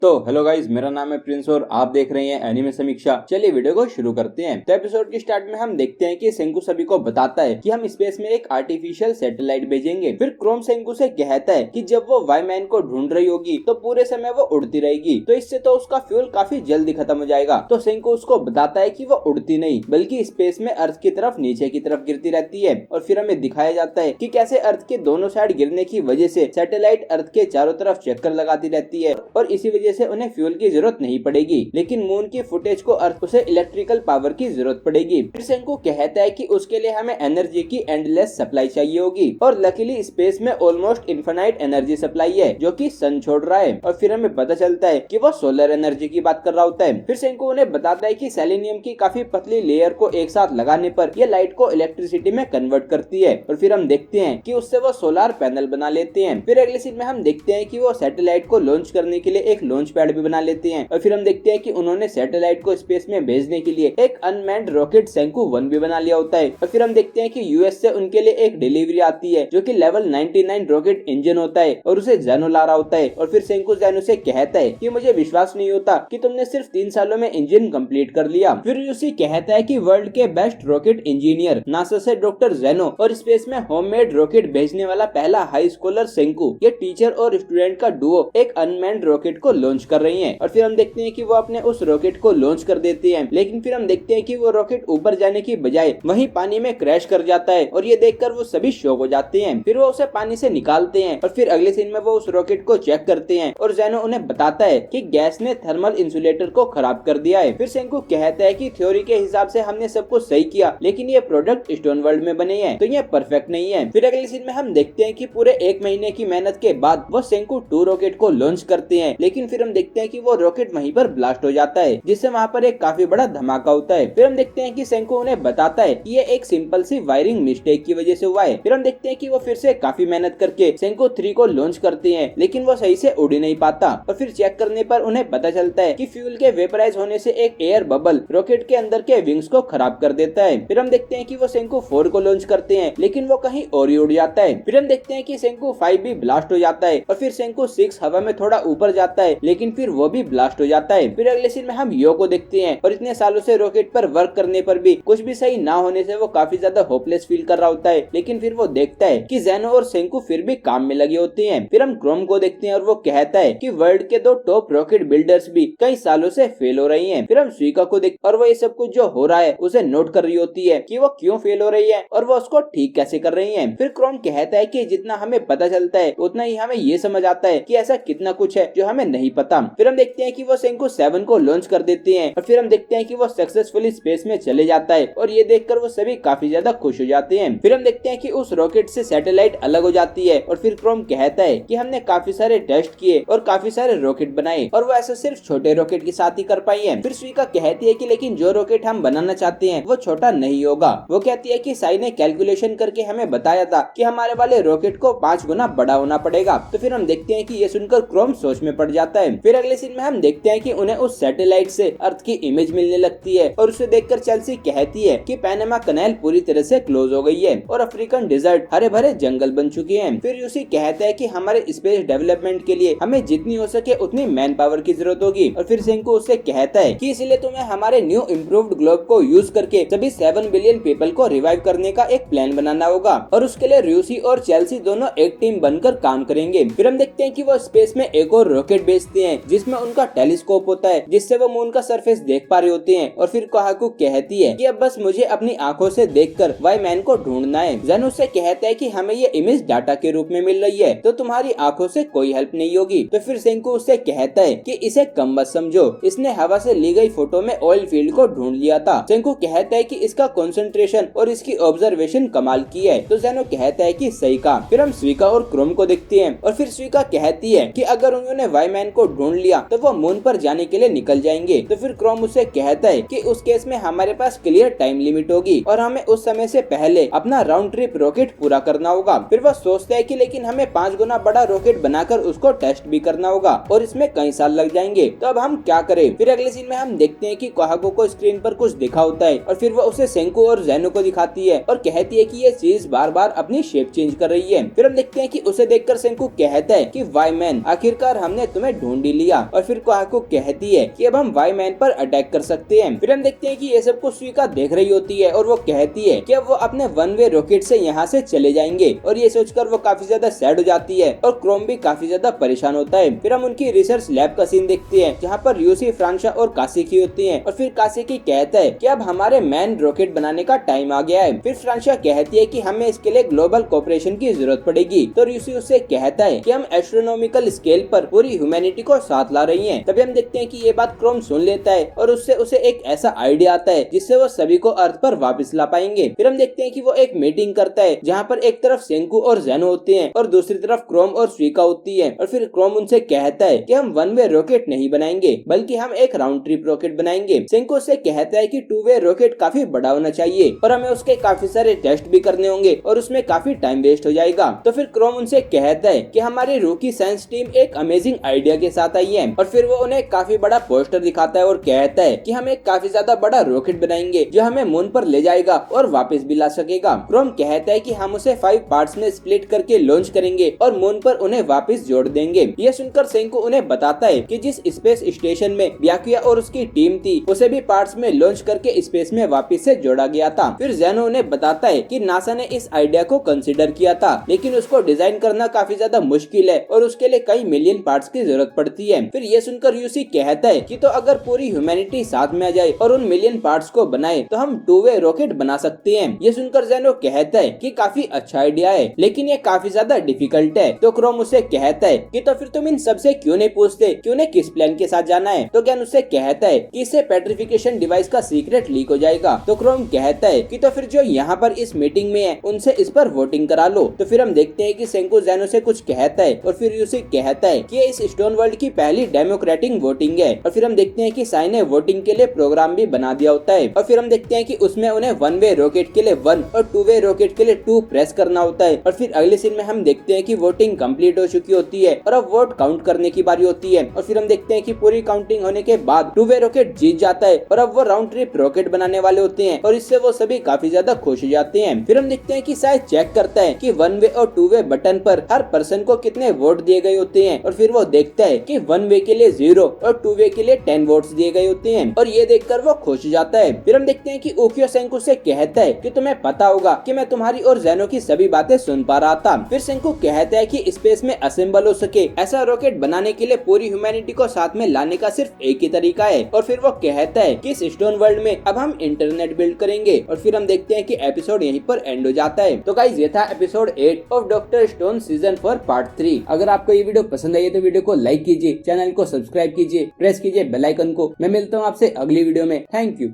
तो hello guys, मेरा नाम है प्रिंस और आप देख रहे हैं एनिमे समीक्षा। चलिए वीडियो को शुरू करते हैं। तो एपिसोड के स्टार्ट में हम देखते हैं कि सेंकु सभी को बताता है कि हम स्पेस में एक आर्टिफिशियल सैटेलाइट भेजेंगे। फिर क्रोम सेंकु से कहता है कि जब वो वाई मैन को ढूंढ रही होगी तो पूरे समय वो उड़ती रहेगी, तो इससे तो उसका फ्यूल काफी जल्दी खत्म हो जाएगा। तो सेंकु उसको बताता है कि वो उड़ती नहीं बल्कि स्पेस में अर्थ की तरफ नीचे की तरफ गिरती रहती है। और फिर हमें दिखाया जाता है कि कैसे अर्थ के दोनों साइड गिरने की वजह से सैटेलाइट अर्थ के चारों तरफ चक्कर लगाती रहती है और इसी वजह से उन्हें फ्यूल की जरूरत नहीं पड़ेगी। लेकिन मून की फुटेज को अर्थ उसे इलेक्ट्रिकल पावर की जरूरत पड़ेगी। फिर सेंकु कहता है कि उसके लिए हमें एनर्जी की एंडलेस सप्लाई चाहिए होगी और लकीली स्पेस में ऑलमोस्ट इनफाइनाइट एनर्जी सप्लाई है जो कि सन छोड़ रहा है। और फिर हमें पता चलता है कि वो सोलर एनर्जी की बात कर रहा होता है। फिर सेंकु उन्हें बताता है कि सेलेनियम की काफी पतली लेयर को एक साथ लगाने पर यह लाइट को इलेक्ट्रिसिटी में कन्वर्ट करती है। और फिर हम देखते हैं कि उससे वो सोलर पैनल बना लेते हैं। फिर अगले सीन में हम देखते हैं कि वो सैटेलाइट को लॉन्च करने के लिए एक लॉन्च पैड भी बना लेते हैं। और फिर हम देखते हैं कि उन्होंने सैटेलाइट को स्पेस में भेजने के लिए एक अनमैन्ड रॉकेट सेंकु 1 भी बना लिया होता है। और फिर हम देखते हैं कि यूएस से उनके लिए एक डिलीवरी आती है जो कि लेवल 99 रॉकेट इंजन होता है और उसे जेनो ला रहा होता है। और फिर सेंकु जेनो से कहता है कि मुझे विश्वास नहीं होता कि तुमने सिर्फ 3 सालों में इंजन कंप्लीट कर लिया। फिर यूसी कहता है कि वर्ल्ड के बेस्ट रॉकेट इंजीनियर नासा से डॉक्टर जेनो और स्पेस में होममेड रॉकेट भेजने वाला पहला हाई स्कॉलर सेंकु, ये टीचर और स्टूडेंट का डुओ एक अनमैन्ड रॉकेट को लॉन्च कर रही है। और फिर हम देखते हैं कि वो अपने उस रॉकेट को लॉन्च कर देते हैं। लेकिन फिर हम देखते हैं कि वो रॉकेट ऊपर जाने की बजाय वहीं पानी में क्रैश कर जाता है और ये देखकर वो सभी शॉक हो जाते हैं। फिर वो उसे पानी से निकालते हैं और फिर अगले सीन में वो उस रॉकेट को चेक करते हैं और जेनो उन्हें बताता है कि गैस ने थर्मल इंसुलेटर को खराब कर दिया है। फिर सेंकु कहता है कि थ्योरी के हिसाब से हमने सब कुछ सही किया, लेकिन ये प्रोडक्ट स्टोन वर्ल्ड में बने हैं तो ये परफेक्ट नहीं है। फिर अगले सीन में हम देखते हैं कि पूरे 1 महीने की मेहनत के बाद वो सेंकु 2 रॉकेट को लॉन्च करते हैं। लेकिन फिर हम देखते हैं कि वो रॉकेट वहीं पर ब्लास्ट हो जाता है, जिससे वहाँ पर एक काफी बड़ा धमाका होता है। फिर हम देखते हैं कि सेंकु उन्हें बताता है कि ये एक सिंपल सी वायरिंग मिस्टेक की वजह से हुआ है। फिर हम देखते हैं कि वो फिर से काफी मेहनत करके सेंकु 3 को लॉन्च करते हैं, लेकिन वो सही से उड़ नहीं पाता। और फिर चेक करने पर उन्हें पता चलता है कि फ्यूल के वेपराइज होने से एक एयर बबल रॉकेट के अंदर के विंग्स को खराब कर देता है। फिर हम देखते हैं कि वो सेंकु 4 को लॉन्च करते हैं, लेकिन वो कहीं और ही उड़ जाता है। फिर हम देखते हैं कि सेंकु 5 भी ब्लास्ट हो जाता है और फिर सेंकु 6 हवा में थोड़ा ऊपर जाता है, लेकिन फिर वो भी ब्लास्ट हो जाता है। फिर अगले सीन में हम यो को देखते हैं और इतने सालों से रॉकेट पर वर्क करने पर भी कुछ भी सही ना होने से वो काफी ज्यादा होपलेस फील कर रहा होता है। लेकिन फिर वो देखता है कि जेनो और सेंकु फिर भी काम में लगे होते हैं। फिर हम क्रोम को देखते हैं और वो कहता है कि वर्ल्ड के 2 टॉप रॉकेट बिल्डर्स भी कई सालों से फेल हो रही हैं। फिर हम सुइका को देखते और वो ये सब कुछ जो हो रहा है उसे नोट कर रही होती है कि वो क्यों फेल हो रही है और वो उसको ठीक कैसे कर रही है। फिर क्रोम कहता है कि जितना हमें पता चलता है उतना ही हमें ये समझ आता है कि ऐसा कितना कुछ है जो हमें नहीं पता। फिर हम देखते हैं कि वो सेंकु 7 को लॉन्च कर देते हैं और फिर हम देखते हैं कि वो सक्सेसफुली स्पेस में चले जाता है और ये देखकर वो सभी काफी ज्यादा खुश हो जाते हैं। फिर हम देखते हैं कि उस रॉकेट से सैटेलाइट अलग हो जाती है और फिर क्रोम कहता है कि हमने काफी सारे टेस्ट किए और काफी सारे रॉकेट बनाए और वो ऐसा सिर्फ छोटे रॉकेट के साथ ही कर पाई है। फिर सुइका कहती है कि लेकिन जो रॉकेट हम बनाना चाहते हैं वो छोटा नहीं होगा। वो कहती है कि साई ने कैलकुलेशन करके हमें बताया था कि हमारे वाले रॉकेट को 5 गुना बड़ा होना पड़ेगा। तो फिर हम देखते हैं कि ये सुनकर क्रोम सोच में पड़ जाता है। फिर अगले सीन में हम देखते हैं कि उन्हें उस सैटेलाइट से अर्थ की इमेज मिलने लगती है और उसे देखकर चेल्सी कहती है कि पैनामा कनाल पूरी तरह से क्लोज हो गई है और अफ्रीकन डिजर्ट हरे भरे जंगल बन चुके हैं। फिर यूसी कहता है कि हमारे स्पेस डेवलपमेंट के लिए हमें जितनी हो सके उतनी मैन पावर की जरूरत होगी। और फिर सेंकु उससे कहता है कि इसलिए तुम्हें हमारे न्यू इम्प्रूव्ड ग्लोब को यूज करके सभी 7 बिलियन पीपल को रिवाइव करने का एक प्लान बनाना होगा और उसके लिए रूसी और चेल्सी दोनों एक टीम बनकर काम करेंगे। फिर हम देखते हैं कि वो स्पेस में एक और रॉकेट भेजते हैं जिसमें उनका टेलीस्कोप होता है, जिससे वो मून का सरफेस देख पा रहे होते हैं। और फिर कोहाकू कहती है कि अब बस मुझे अपनी आंखों से देखकर वाई मैन को ढूंढना है। जेनो से कहता है कि हमें ये इमेज डाटा के रूप में मिल रही है तो तुम्हारी आंखों से कोई हेल्प नहीं होगी। तो फिर सेंकु उससे कहता है कि इसे कम मत समझो, इसने हवा से ली गई फोटो में ऑयल फील्ड को ढूंढ लिया था। सेंकु कहता है कि इसका कंसंट्रेशन और इसकी ऑब्जर्वेशन कमाल की है। तो जेनो कहता है कि सही कहा। फिर हम स्विका और क्रोम को देखते हैं और फिर स्विका कहती है कि अगर उन्होंने वाई मैन को ढूंढ लिया तो वो मून पर जाने के लिए निकल जाएंगे। तो फिर क्रोम उससे कहता है कि उस केस में हमारे पास क्लियर टाइम लिमिट होगी और हमें उस समय से पहले अपना राउंड ट्रिप रॉकेट पूरा करना होगा। फिर वह सोचता है कि लेकिन हमें 5 गुना बड़ा रॉकेट बनाकर उसको टेस्ट भी करना होगा और इसमें कई साल लग जाएंगे, तो अब हम क्या करें। फिर अगले सीन में हम देखते हैं कि कोहाको को स्क्रीन पर कुछ दिखा होता है और फिर वह उसे सेंकु और जेनो को दिखाती है और कहती है कि ये चीज बार बार अपनी शेप चेंज कर रही है। फिर हम देखते हैं कि उसे देखकर सेंकु कहता है कि वाई मैन आखिरकार हमने तुम्हें ढूंढ ढूंढ ही लिया और फिर कोहाको कहती है कि अब हम वाई मैन पर अटैक कर सकते हैं। फिर हम देखते हैं कि ये सब कुछ सुइका देख रही होती है और वो कहती है कि अब वो अपने वन वे रॉकेट से यहाँ से चले जाएंगे और ये सोचकर वो काफी ज्यादा सैड हो जाती है और क्रोम भी काफी ज्यादा परेशान होता है। फिर हम उनकी रिसर्च लैब का सीन देखते हैं जहाँ पर यूसी, फ्रांशा और कासेकी होती हैं और फिर कासेकी कहता है कि अब हमारे मैन रॉकेट बनाने का टाइम आ गया है। फिर फ्रांशा कहती है कि हमें इसके लिए ग्लोबल कोऑपरेशन की जरूरत पड़ेगी। तो यूसी उससे कहता है कि हम एस्ट्रोनॉमिकल स्केल पर पूरी ह्यूमैनिटी को साथ ला रही हैं। तभी हम देखते हैं कि ये बात क्रोम सुन लेता है और उससे उसे एक ऐसा आइडिया आता है जिससे वो सभी को अर्थ पर वापस ला पाएंगे। फिर हम देखते हैं कि वो एक मीटिंग करता है जहाँ पर एक तरफ सेंकू और जेनो होते हैं और दूसरी तरफ क्रोम और सुइका होती है और फिर क्रोम उनसे कहता है कि हम वन वे रॉकेट नहीं बनाएंगे बल्कि हम एक राउंड ट्रिप रॉकेट बनाएंगे। सेंको से कहता है कि टू वे रॉकेट काफी बड़ा होना चाहिए और हमें उसके काफी सारे टेस्ट भी करने होंगे और उसमें काफी टाइम वेस्ट हो जाएगा। तो फिर क्रोम उनसे कहता है कि हमारी रूकी साइंस टीम एक अमेजिंग आइडिया के साथ आई है और फिर वो उन्हें काफी बड़ा पोस्टर दिखाता है और कहता है कि हम एक काफी ज्यादा बड़ा रॉकेट बनाएंगे जो हमें मून पर ले जाएगा और वापस भी ला सकेगा। क्रोम कहता है कि हम उसे 5 पार्ट्स में स्प्लिट करके लॉन्च करेंगे और मून पर उन्हें वापस जोड़ देंगे। ये सुनकर सेंको उन्हें बताता है कि जिस स्पेस स्टेशन में ब्याकुया और उसकी टीम थी उसे भी पार्ट्स में लॉन्च करके स्पेस में वापस से जोड़ा गया था। फिर जेनो उन्हें बताता है कि नासा ने इस आइडिया को कंसिडर किया था लेकिन उसको डिजाइन करना काफी ज्यादा मुश्किल है और उसके लिए कई मिलियन पार्ट्स की जरूरत पड़ती है। फिर ये सुनकर यूसी कहता है कि तो अगर पूरी ह्यूमैनिटी साथ में आ जाए और उन मिलियन पार्ट्स को बनाए तो हम टू वे रॉकेट बना सकते हैं। ये सुनकर जेनो कहता है कि काफी अच्छा आइडिया है लेकिन ये काफी ज्यादा डिफिकल्ट है। तो क्रोम उसे कहता है कि तो फिर तुम इन सबसे क्यों नहीं पूछते कि उन्हें किस प्लान के साथ जाना है। तो ज्ञान उसे कहता है कि इससे पेट्रिफिकेशन डिवाइस का सीक्रेट लीक हो जाएगा। तो क्रोम कहता है कि तो फिर जो यहाँ पर इस मीटिंग में है उनसे इस पर वोटिंग करा लो। तो फिर हम देखते हैं कि सेंको जेनो से कुछ कहता है और फिर यूसी कहता है कि ये इस स्टोन वर्ल्ड की पहली डेमोक्रेटिक वोटिंग है और फिर हम देखते हैं कि साई ने वोटिंग के लिए प्रोग्राम भी बना दिया होता है और फिर हम देखते हैं कि उसमें उन्हें वन वे रॉकेट के लिए 1 और टू वे रॉकेट के लिए 2 प्रेस करना होता है और फिर अगले सीन में हम देखते हैं कि वोटिंग कंप्लीट हो चुकी होती है और अब वोट काउंट करने की बारी होती है और फिर हम देखते हैं कि पूरी काउंटिंग होने के बाद टू वे रॉकेट जीत जाता है और अब वो राउंड ट्रिप रॉकेट बनाने वाले होते हैं और इससे वो सभी काफी ज्यादा खुश हो जाते हैं। फिर हम देखते हैं कि शायद चेक करता है कि वन वे और टू वे बटन पर हर पर्सन को कितने वोट दिए गए होते हैं और फिर वो देखता है कि वन वे के लिए 0 और टू वे के लिए 10 वोट्स दिए गए होते हैं और ये देखकर वो खुश हो जाता है। फिर हम देखते हैं कि ओकियो सेंको से कहता है कि तुम्हें पता होगा कि मैं तुम्हारी और जेनो की सभी बातें सुन पा रहा था। फिर सेंको कहता है कि स्पेस में असेंबल हो सके ऐसा रॉकेट बनाने के लिए पूरी ह्यूमैनिटी को साथ में लाने का सिर्फ एक ही तरीका है और फिर वो कहता है कि इस स्टोन वर्ल्ड में अब हम इंटरनेट बिल्ड करेंगे और फिर हम देखते हैं कि एपिसोड यहीं पर एंड हो जाता है। तो गाइस ये था episode 8 of doctor stone season 4 part 3। अगर आपको ये वीडियो पसंद आई है तो वीडियो को लाइक कीजिए, चैनल को सब्सक्राइब कीजिए, प्रेस कीजिए बेल आइकन को। मैं मिलता हूँ आपसे अगली वीडियो में। Thank you.